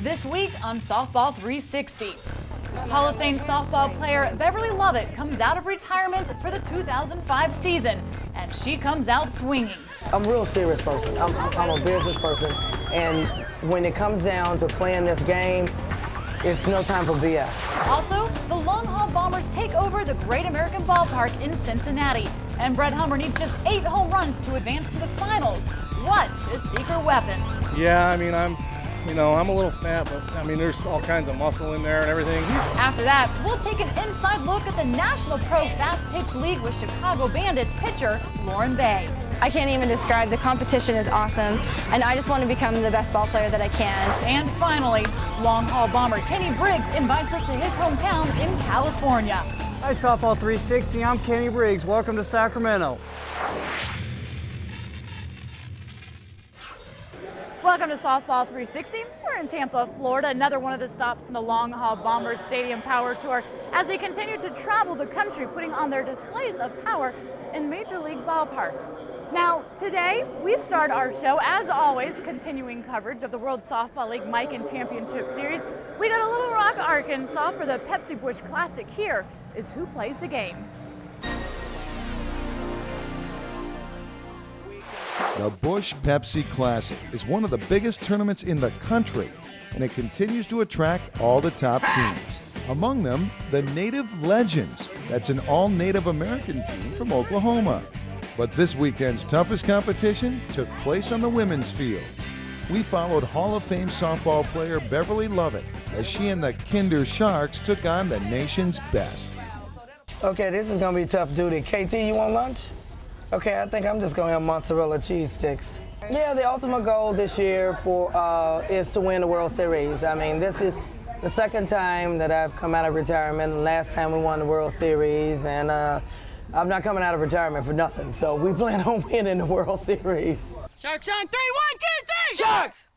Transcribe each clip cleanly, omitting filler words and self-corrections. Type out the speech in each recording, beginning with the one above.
This week on Softball 360. Hall of Fame softball player Beverly Lovett comes out of retirement for the 2005 season, and she comes out swinging. I'm a real serious person. I'm a business person, and when it comes down to playing this game, it's no time for BS. Also, the Long Haul Bombers take over the Great American Ballpark in Cincinnati, and Brett Hummer needs just 8 home runs to advance to the finals. What's his secret weapon? Yeah, I mean, I'm a little fat, but I mean, there's all kinds of muscle in there and everything. After that, we'll take an inside look at the National Pro Fast Pitch League with Chicago Bandits pitcher Lauren Bay. I can't even describe. The competition is awesome, and I just want to become the best ball player that I can. And finally, Long Haul Bomber Kenny Briggs invites us to his hometown in California. Hi, Softball 360. I'm Kenny Briggs. Welcome to Sacramento. Welcome to Softball 360. We're in Tampa, Florida, another one of the stops in the Long Haul Bombers Stadium Power Tour as they continue to travel the country putting on their displays of power in major league ballparks. Now, today we start our show, as always, continuing coverage of the World Softball League Miken Championship Series. We got a Little Rock, Arkansas for the Pepsi Busch Classic. Here is who plays the game. The Busch Pepsi Classic is one of the biggest tournaments in the country, and it continues to attract all the top teams. Among them, the Native Legends. That's an all-Native American team from Oklahoma. But this weekend's toughest competition took place on the women's fields. We followed Hall of Fame softball player Beverly Lovett as she and the Kinder Sharks took on the nation's best. Okay, this is gonna be tough duty. KT, you want lunch? Okay, I think I'm just gonna have mozzarella cheese sticks. Yeah, the ultimate goal this year is to win the World Series. I mean, this is the second time that I've come out of retirement. The last time we won the World Series, and I'm not coming out of retirement for nothing. So we plan on winning the World Series. Sharks on 3, 1, 2, 3! Sharks!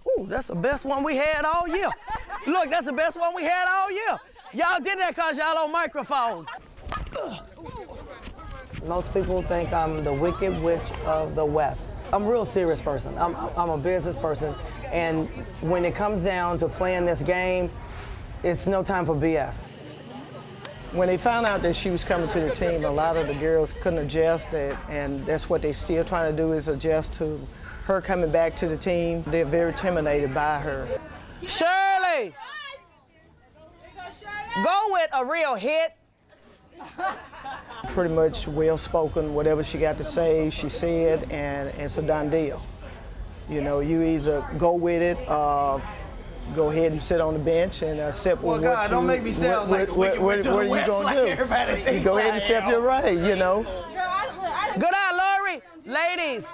Ooh, that's the best one we had all year. Look, that's the best one we had all year. Y'all did that because y'all on microphone. Most people think I'm the Wicked Witch of the West. I'm a real serious person. I'm a business person, and when it comes down to playing this game, it's no time for BS. When they found out that she was coming to the team, a lot of the girls couldn't adjust, and that's what they're still trying to do, is adjust to her coming back to the team. They're very intimidated by her. Shirley! Go with a real hit. Pretty much well-spoken, whatever she got to say, she said, and it's a done deal. You know, you either go with it, go ahead and sit on the bench and accept what you... Well, God, don't make me sound like the Wicked Witch of the West like everybody thinks. You go ahead and accept your right, you know. Good eye, Lori.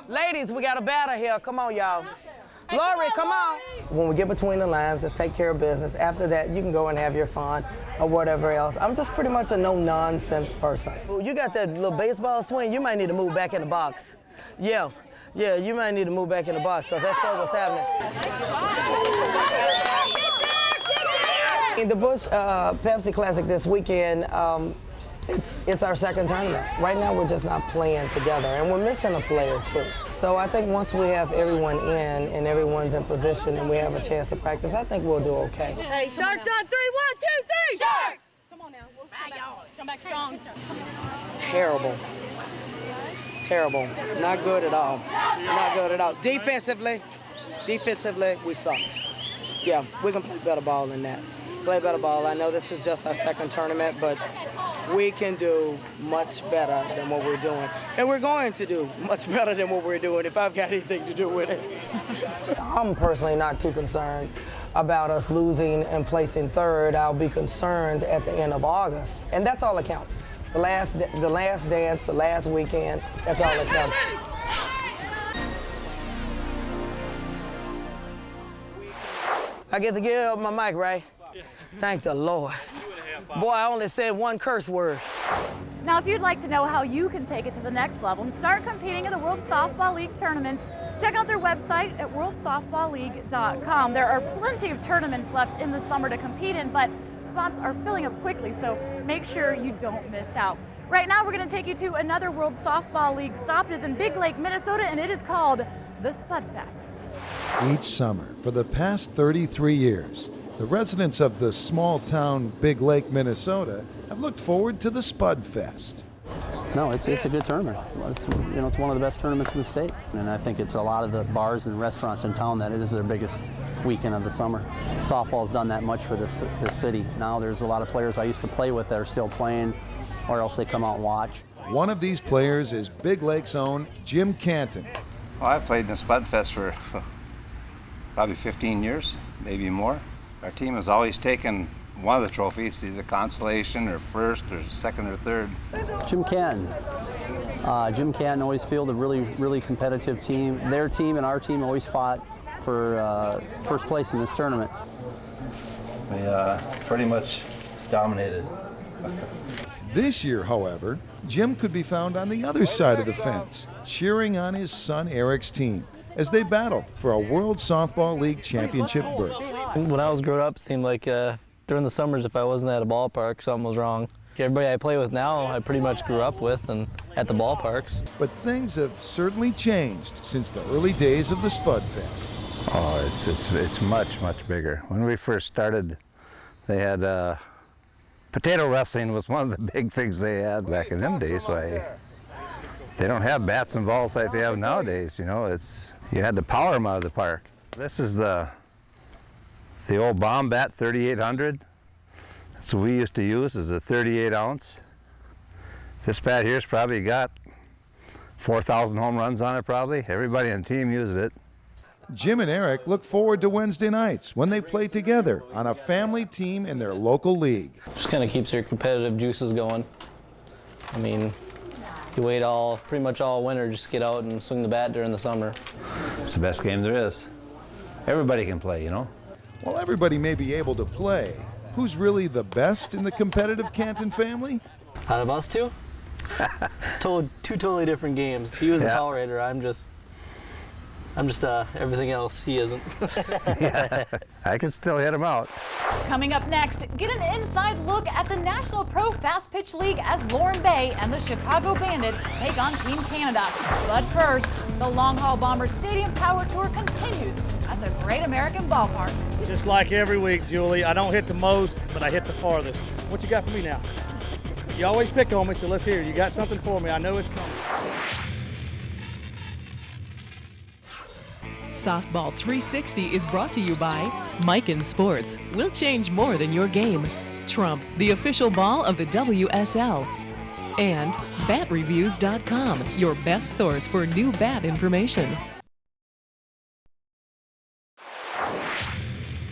Ladies, we got a batter here. Come on, y'all. Lori, come on. When we get between the lines, let's take care of business. After that, you can go and have your fun or whatever else. I'm just pretty much a no-nonsense person. You got that little baseball swing, you might need to move back in the box. Yeah, you might need to move back in the box because that show what's happening. The Busch Pepsi Classic this weekend, it's our second tournament. Right now, we're just not playing together, and we're missing a player, too. So I think once we have everyone in and everyone's in position and we have a chance to practice, I think we'll do okay. Hey, Sharks on 3, 1, 2, 3! Sharks! Come on now, we'll come back strong. Terrible. Not good at all. Not good at all. Defensively, we sucked. Yeah, we can play better ball than that. Play better ball. I know this is just our second tournament, but we can do much better than what we're doing. And we're going to do much better than what we're doing if I've got anything to do with it. I'm personally not too concerned about us losing and placing third. I'll be concerned at the end of August. And that's all that counts. The last dance, the last weekend, that's all that counts. I get to give up my mic, Ray. Thank the Lord. Boy, I only said one curse word. Now, if you'd like to know how you can take it to the next level and start competing in the World Softball League tournaments, check out their website at worldsoftballleague.com. There are plenty of tournaments left in the summer to compete in, but spots are filling up quickly, so make sure you don't miss out. Right now, we're going to take you to another World Softball League stop. It is in Big Lake, Minnesota, and it is called the Spudfest. Each summer, for the past 33 years, the residents of the small town Big Lake, Minnesota, have looked forward to the Spudfest. No, it's a good tournament. It's one of the best tournaments in the state, and I think it's a lot of the bars and restaurants in town that it is their biggest weekend of the summer. Softball's done that much for this city. Now there's a lot of players I used to play with that are still playing, or else they come out and watch. One of these players is Big Lake's own Jim Canton. Well, I've played in the Spudfest for probably 15 years, maybe more. Our team has always taken one of the trophies, either consolation or first or second or third. Jim Canton. Jim Canton always fielded a really competitive team. Their team and our team always fought for first place in this tournament. We pretty much dominated. This year, however, Jim could be found on the other side of the fence, cheering on his son Eric's team as they battled for a World Softball League championship berth. When I was growing up, it seemed like during the summers, if I wasn't at a ballpark, something was wrong. Everybody I play with now, I pretty much grew up with and at the ballparks. But things have certainly changed since the early days of the Spudfest. Oh, it's much bigger. When we first started, they had potato wrestling was one of the big things they had back in them days. Why they don't have bats and balls like they have nowadays. You had to power them out of the park. This is the old bomb bat 3800. That's what we used to use, is a 38 ounce. This bat here's probably got 4,000 home runs on it probably. Everybody on the team used it. Jim and Eric look forward to Wednesday nights when they play together on a family team in their local league. Just kind of keeps your competitive juices going. I mean, you wait pretty much all winter just to get out and swing the bat during the summer. It's the best game there is. Everybody can play, While everybody may be able to play, who's really the best in the competitive Canton family? Out of us two? Two totally different games. He was a power hitter. I'm just everything else. He isn't. Yeah, I can still hit him out. Coming up next, get an inside look at the National Pro Fast Pitch League as Lauren Bay and the Chicago Bandits take on Team Canada. But first, the Long Haul Bombers Stadium Power Tour continues at the Great American Ballpark. Just like every week, Julie, I don't hit the most, but I hit the farthest. What you got for me now? You always pick on me, so let's hear it. You got something for me. I know it's coming. Softball 360 is brought to you by Miken Sports. We'll change more than your game. Trump, the official ball of the WSL. And BatReviews.com, your best source for new bat information.